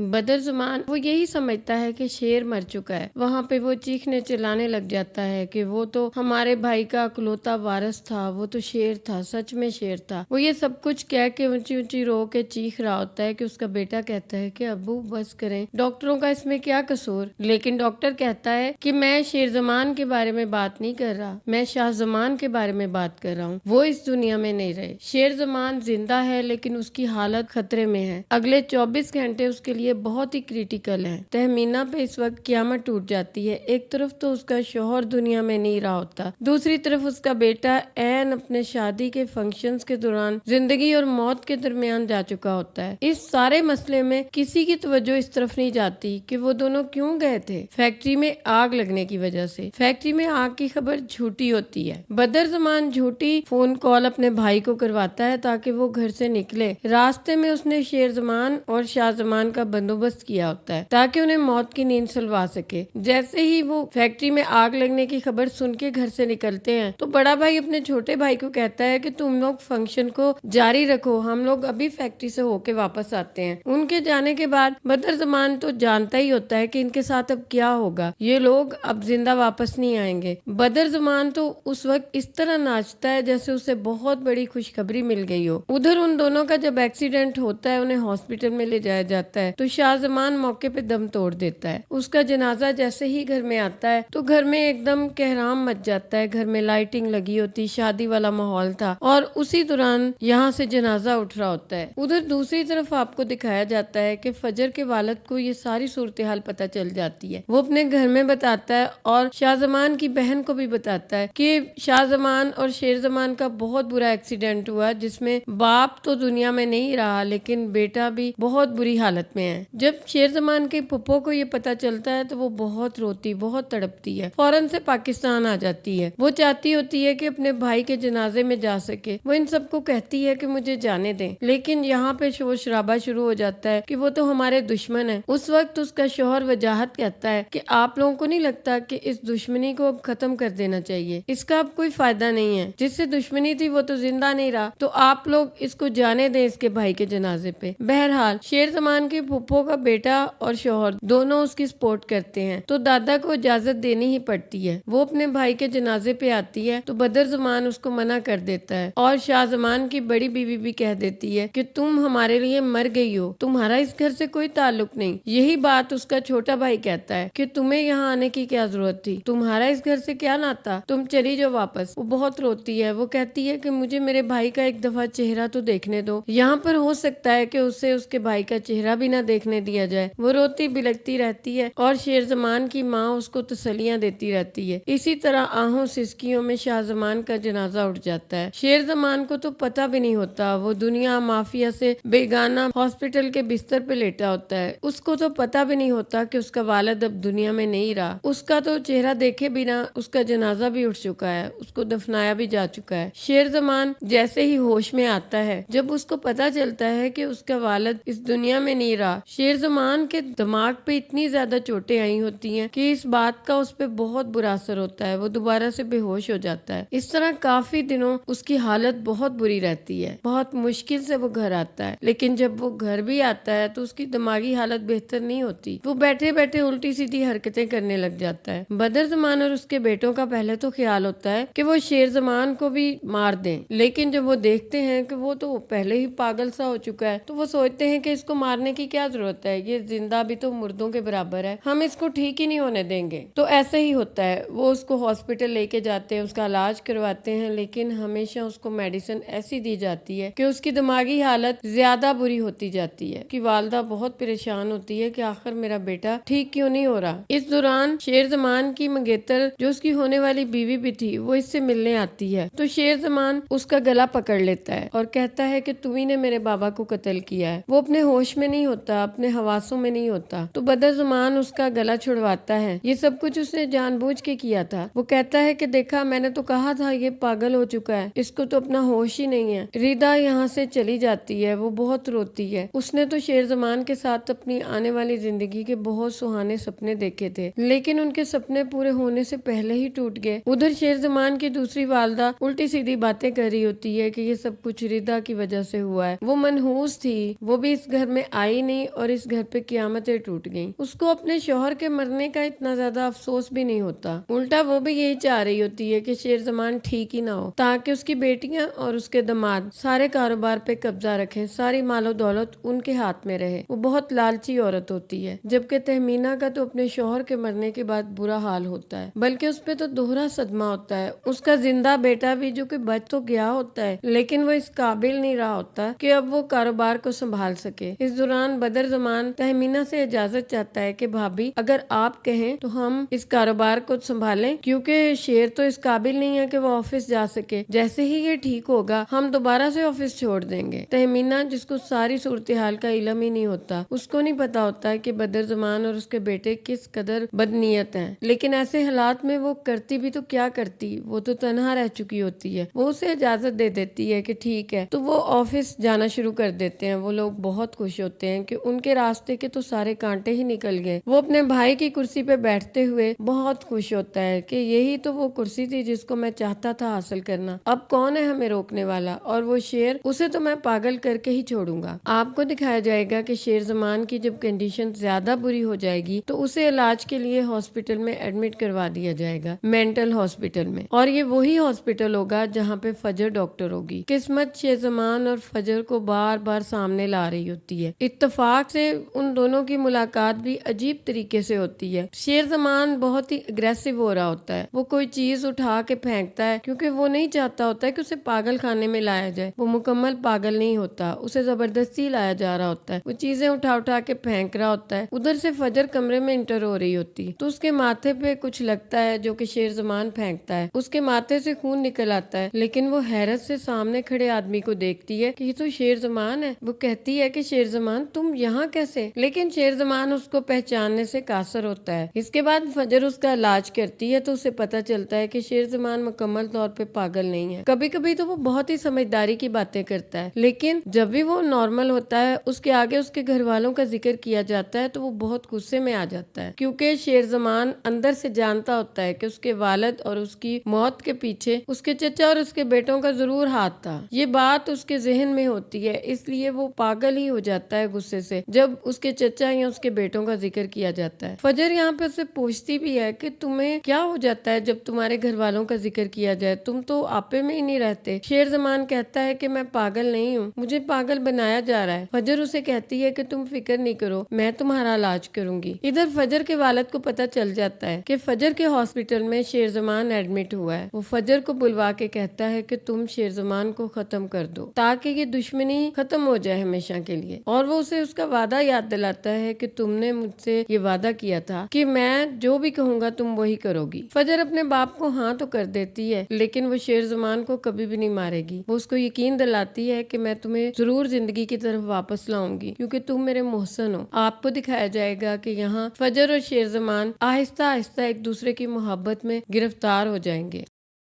बदरज़मान वो यही समझता है कि शेर मर चुका है। वहाँ पे वो चीखने चिल्लाने लग जाता है कि वो तो हमारे भाई का इकलौता वारिस था, वो तो शेर था, सच में शेर था। वो ये सब कुछ कह के ऊंची ऊंची रो के चीख रहा होता है कि उसका बेटा कहता है कि अब्बू बस करें, डॉक्टरों का इसमें क्या कसूर। लेकिन डॉक्टर कहता है कि मैं शेरज़मान के बारे में बात नहीं कर रहा, मैं शाहज़मान के बारे में बात कर रहा हूँ। वो इस दुनिया में नहीं रहे। शेरज़मान जिंदा है लेकिन उसकी हालत खतरे में है। अगले 24 घंटे उसके लिए बहुत ही क्रिटिकल है। तहमीना पे इस वक्त क़यामत टूट जाती है। एक तरफ तो उसका शौहर दुनिया में नहीं रहा होता, दूसरी तरफ उसका बेटा ऐन अपने शादी के फंक्शंस के दौरान जिंदगी और मौत के दरमियान जा चुका होता है। इस सारे मसले में किसी की तवज्जो इस तरफ नहीं जाती कि वो दोनों क्यों गए थे। फैक्ट्री में आग लगने की वजह से। फैक्ट्री में आग की खबर झूठी होती है। बदरज़मान झूठी फोन कॉल अपने भाई को करवाता है ताकि वो घर से निकले। रास्ते में उसने शेरज़मान और शाहज़मान का बंदोबस्त किया होता है ताकि उन्हें मौत की नींद सुलवा सके। जैसे ही वो फैक्ट्री में आग लगने की खबर सुन के घर से निकलते हैं तो बड़ा भाई अपने छोटे भाई को कहता है कि तुम लोग फंक्शन को जारी रखो, हम लोग अभी फैक्ट्री से होके वापस आते हैं। उनके जाने के बाद बदरज़मान तो जानता ही होता है कि इनके साथ अब क्या होगा, ये लोग अब जिंदा वापस नहीं आएंगे। बदरज़मान तो उस वक्त इस तरह नाचता है जैसे उसे बहुत बड़ी खुशखबरी मिल गई हो। उधर उन दोनों का जब एक्सीडेंट होता है, उन्हें हॉस्पिटल में ले जाया जाता है तो शाहज़मान मौके पे दम तोड़ देता है। उसका जनाजा जैसे ही घर में आता है तो घर में एकदम कहराम मच जाता है। घर में लाइटिंग लगी होती, शादी वाला माहौल था और उसी दौरान यहाँ से जनाजा उठ रहा होता है। उधर दूसरी तरफ आपको दिखाया जाता है कि फजर के वालिद को ये सारी सूरत हाल पता चल जाती है। वो अपने घर में बताता है और शाहज़मान की बहन को भी बताता है कि शाहज़मान और शेरज़मान का बहुत बुरा एक्सीडेंट हुआ जिसमें बाप तो दुनिया में नहीं रहा लेकिन बेटा भी बहुत बुरी हालत में है। जब शेरज़मान के पुप्पो को ये पता चलता है तो वो बहुत रोती, बहुत तड़पती है, फौरन से पाकिस्तान आ जाती है। वो चाहती होती है कि अपने भाई के जनाजे में जा सके। वो इन सबको कहती है कि मुझे जाने दें, लेकिन यहाँ पे शोर शराबा शुरू हो जाता है कि वो तो हमारे दुश्मन है। उस वक्त उसका शौहर वजाहत कहता है कि आप लोगों को नहीं लगता कि इस दुश्मनी को अब खत्म कर देना चाहिए, इसका अब कोई फायदा नहीं है, जिससे दुश्मनी थी वो तो जिंदा नहीं रहा, तो आप लोग इसको जाने दें इसके भाई के जनाजे पे। बहरहाल शेरज़मान के फूफो का बेटा और शौहर दोनों उसकी सपोर्ट करते हैं तो दादा को इजाजत देनी ही पड़ती है। वो अपने भाई के जनाजे पे आती है तो बदरज़मान उसको मना कर देता है और शाहज़मान की बड़ी बीवी भी कह देती है कि तुम हमारे लिए मर गई हो, तुम्हारा इस घर से कोई ताल्लुक नहीं। यही बात उसका छोटा भाई कहता है कि तुम्हें यहाँ आने की क्या जरूरत थी, तुम्हारा इस घर से क्या नाता, तुम चली जाओ वापस। वो बहुत रोती है। वो कहती है कि मुझे मेरे भाई का एक दफा चेहरा तो देखने दो, यहाँ पर हो सकता है कि उसे उसके भाई का चेहरा भी ना देखने दिया जाए। वो रोती बिलखती रहती है और शेरज़मान की माँ उसको तसलियां देती रहती है। इसी तरह आहों सिसकियों में शाहज़मान का जनाजा उठ जाता है। शेरज़मान को तो पता भी नहीं होता, वो दुनिया माफिया से बेगाना हॉस्पिटल के बिस्तर पे लेटा होता है। उसको तो पता भी नहीं होता कि उसका वालिद अब दुनिया में नहीं रहा। उसका तो चेहरा देखे बिना उसका जनाजा भी उठ चुका है, उसको दफनाया भी जा चुका है। शेरज़मान जैसे ही होश में आता है, जब उसको पता चलता है कि उसका वालिद इस दुनिया में नहीं रहा, शेरज़मान के दिमाग पे इतनी ज्यादा चोटें आई होती हैं कि इस बात का उस पे बहुत बुरा असर होता है। वो दोबारा से बेहोश हो जाता है। इस तरह काफी दिनों उसकी हालत बहुत बुरी रहती है। बहुत मुश्किल से वो घर आता है, लेकिन जब वो घर भी आता है तो उसकी दिमागी हालत बेहतर नहीं होती। वो बैठे बैठे उल्टी सीधी हरकतें करने लग जाता है। बदरज़मान और उसके बेटों का पहले तो ख्याल होता है कि वो शेरज़मान को भी मार दें, लेकिन जब वो देखते हैं कि वो तो पहले ही पागल सा हो चुका है तो वो सोचते हैं कि इसको मारने की क्या जरूरत है, ये जिंदा भी तो मुर्दों के बराबर है, हम इसको ठीक ही नहीं होने देंगे। तो ऐसे ही होता है। वो उसको हॉस्पिटल लेके जाते हैं, उसका इलाज करवाते हैं, लेकिन हमेशा उसको मेडिसिन ऐसी दी जाती है कि उसकी दिमागी हालत ज्यादा बुरी होती जाती है। कि वालदा बहुत परेशान होती है कि आखिर मेरा बेटा ठीक क्यों नहीं हो रहा। इस दौरान शेरज़मान की मंगेतर जो उसकी होने वाली बीवी भी थी वो इससे मिलने आती है तो शेरज़मान उसका गला पकड़ लेता है और कहता है कि तुम्ही ने मेरे बाबा को कत्ल किया है। वो अपने होश में नहीं होता, अपने हवासों में नहीं होता। तो बदरज़मान उसका गला छुड़वाता है। ये सब कुछ उसने जानबूझ के किया था। वो कहता है कि देखा, मैंने तो कहा था ये पागल हो चुका है, इसको तो अपना होश ही नहीं है। रिदा यहाँ से चली जाती है। वो बहुत रोती है। उसने तो शेरज़मान के साथ अपनी आने वाली जिंदगी के बहुत सुहाने सपने देखे थे, लेकिन उनके सपने पूरे होने से पहले ही टूट गए। उधर शेरज़मान की दूसरी वालदा उल्टी सीधी बातें कर रही होती है कि ये सब कुछ रिदा की वजह से हुआ है। वो मनहूस थी, वो भी इस घर में आई नहीं और इस घर पे क़यामतें टूट गईं। उसको अपने शौहर के मरने का इतना ज्यादा अफसोस भी नहीं होता, उल्टा वो भी यही चाह रही होती है कि शेर जमान ठीक ही ना हो, ताकि उसकी बेटियां और उसके दामाद सारे कारोबार पे कब्जा रखें, सारी मालो दौलत उनके हाथ में रहे। वो बहुत लालची औरत होती है, जबकि तहमीना का तो अपने शौहर के मरने के बाद बुरा हाल होता है, बल्कि उस पे तो दोहरा सदमा होता है। उसका जिंदा बेटा भी जो कि बच तो गया होता है, लेकिन वो इस काबिल नहीं रहा होता कि अब वो कारोबार को संभाल सके। इस दौरान बदर जमान तहमीना से इजाजत चाहता है कि भाभी अगर आप कहें तो हम इस कारोबार को संभालें, क्योंकि शेर तो इस काबिल नहीं है कि वो ऑफिस जा सके। जैसे ही ये ठीक होगा हम दोबारा से ऑफिस छोड़ देंगे। तहमीना, जिसको सारी सूरत हाल का इल्म ही नहीं होता, उसको नहीं पता होता है कि बदर जमान और उसके बेटे किस कदर बदनीयत हैं, लेकिन ऐसे हालात में वो करती भी तो क्या करती, वो तो तनहा रह चुकी होती है। वो उसे इजाजत दे देती है कि ठीक है, तो वो ऑफिस जाना शुरू कर देते हैं। वो लोग बहुत खुश होते हैं कि उनके रास्ते के तो सारे कांटे ही निकल गए। वो अपने भाई की कुर्सी पे बैठते हुए बहुत खुश होता है कि यही तो वो कुर्सी थी जिसको मैं चाहता था हासिल करना। अब कौन है हमें रोकने वाला, और वो शेर, उसे तो मैं पागल करके ही छोड़ूंगा। आपको दिखाया जाएगा कि शेर जमान की जब कंडीशन ज्यादा बुरी हो जाएगी तो उसे इलाज के लिए हॉस्पिटल में एडमिट करवा दिया जाएगा, मेंटल हॉस्पिटल में। और ये वही हॉस्पिटल होगा जहाँ पे फजर डॉक्टर होगी। किस्मत शेरजमान और फजर को बार बार सामने ला रही होती है। इत्तेफाक से उन दोनों की मुलाकात भी अजीब तरीके से होती है। शेरजमान बहुत ही अग्रेसिव हो रहा होता है। वो कोई चीज उठा के फेंकता है क्योंकि वो नहीं चाहता होता है कि उसे पागल खाने में लाया जाए। वो मुकम्मल पागल नहीं होता, उसे जबरदस्ती लाया जा रहा होता है। वो चीजें उठा उठा के फेंक रहा होता है। उधर से फजर कमरे में इंटर हो रही होती है तो उसके माथे पे कुछ लगता है जो कि शेरजमान फेंकता है। उसके माथे से खून निकल आता है, लेकिन वो हैरत से सामने खड़े आदमी को देखती है कि ये तो शेरजमान है। वो कहती है कि शेरजमान तुम यहाँ कैसे, लेकिन शेरजमान उसको पहचानने से कासर होता है। इसके बाद फजर उसका इलाज करती है तो उसे पता चलता है कि शेरजमान मुकम्मल तौर पे पागल नहीं है। कभी कभी तो वो बहुत ही समझदारी की बातें करता है, लेकिन जब भी वो नॉर्मल होता है उसके आगे उसके घर वालों का जिक्र किया जाता है तो वो बहुत गुस्से में आ जाता है, क्योंकि शेरजमान अंदर से जानता होता है कि उसके वालिद और उसकी मौत के पीछे उसके चचा और उसके बेटों का जरूर हाथ था। ये बात उसके जहन में होती है, इसलिए वो पागल ही हो जाता है गुस्से से जब उसके चचा या उसके बेटों का जिक्र किया जाता है। फजर यहाँ पे उससे पूछती भी है कि तुम्हें क्या हो जाता है जब तुम्हारे घर वालों का जिक्र किया जाए, तुम तो आपे में ही नहीं रहते। शेरजमान कहता है कि मैं पागल नहीं हूँ, मुझे पागल बनाया जा रहा है। फजर उसे कहती है कि तुम फिक्र नहीं करो, मैं तुम्हारा इलाज करूंगी। इधर फजर के वालिद को पता चल जाता है कि फजर के हॉस्पिटल में शेरजमान एडमिट हुआ है। वो फजर को बुलवा के कहता है कि तुम शेरजमान को खत्म कर दो ताकि ये दुश्मनी खत्म हो जाए हमेशा के लिए। और वो उसे उसका वादा याद दिलाता है कि तुमने मुझसे ये वादा किया था कि मैं जो भी कहूंगा तुम वही करोगी। फजर अपने बाप को हाँ तो कर देती है, लेकिन वो शेरजमान को कभी भी नहीं मारेगी। वो उसको यकीन दिलाती है कि मैं तुम्हें जरूर जिंदगी की तरफ वापस लाऊंगी क्योंकि तुम मेरे मोहसन हो। आपको दिखाया जाएगा कि यहाँ फजर और शेरजमान आहिस्ता आहिस्ता एक दूसरे की मोहब्बत में गिरफ्तार हो जाएंगे।